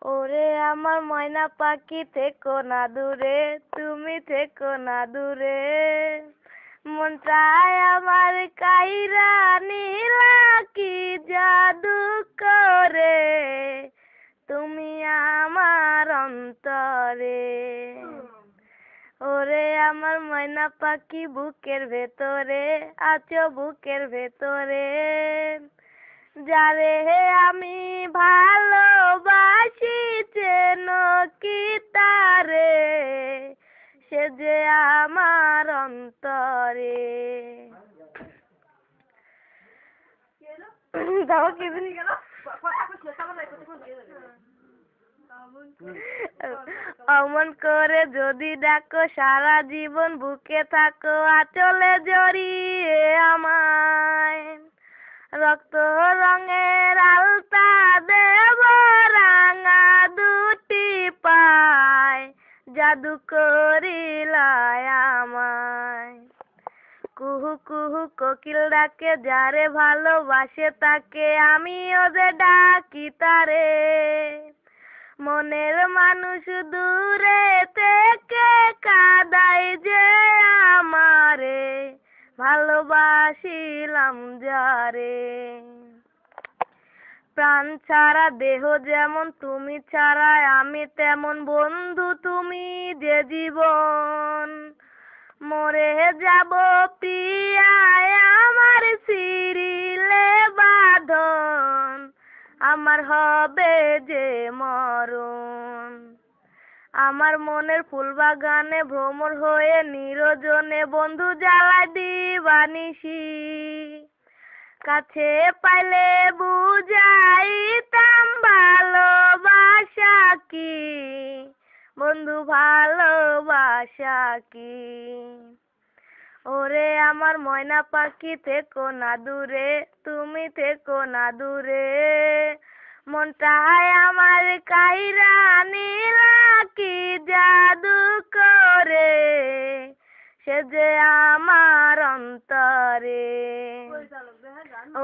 ওরে আমার ময়না পাখি থেকো না দূরে, তুমি থেকো না দূরে। মন চায় আমার কাইরা নীলা, কি জাদু করে তুমি আমার অন্তরে। ওরে আমার ময়না পাখি বুকের ভেতরে আছো, বুকের ভেতরে। যারে আমি ভালোবাসি চেনো কি তারে, সে যে আমার অন্তরে। অমন করে যদি ডাকো সারা জীবন বুকে থাকো আঁচলে জড়িয়ে আমায়। রক্ত রঙের আলতা দেব রাঙা দুটি পায়, জাদু করিলায় আমায়। কুহু কুহু কোকিল ডাকে যারে ভালোবাসে তাকে, আমিও যে ডাকি তারে। মনের মানুষ দূরে থেকে কাঁদাই যে আমারে, ভালোবাসিলাম যারে। প্রাণ ছাড়া দেহ যেমন, তুমি ছাড়া আমি তেমন, বন্ধু তুমি যে জীবন। মরে যাব প্রিয়ায় আমার সিরিলে বাঁধন, আমার হবে যে মরণ। আমার মনের ফুল বাগানে ভ্রমর হয়ে নিরজনে বন্ধু জ্বালায় দিবানিশি। কাছে পাইলে বুঝাইতাম ভালোবাসা কি, বন্ধু ভালোবাসা কি। ওরে আমার ময়না পাখি থেকো না দূরে, তুমি থেকো না দূরে। মনটায় আমার কাইরা নীলা, কি জাদু করে সে যে আমার অন্তরে।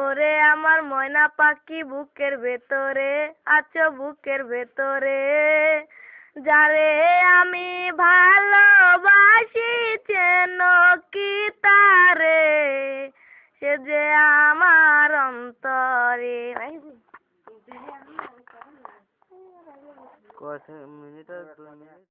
ওরে আমার ময়না পাখি বুকের ভেতরে আছো, বুকের ভেতরে। যারে আমি ভালোবাসি চেনো কি তারে, সে যে আমার অন্তরে। কত মিনিট? 2 মিনিট।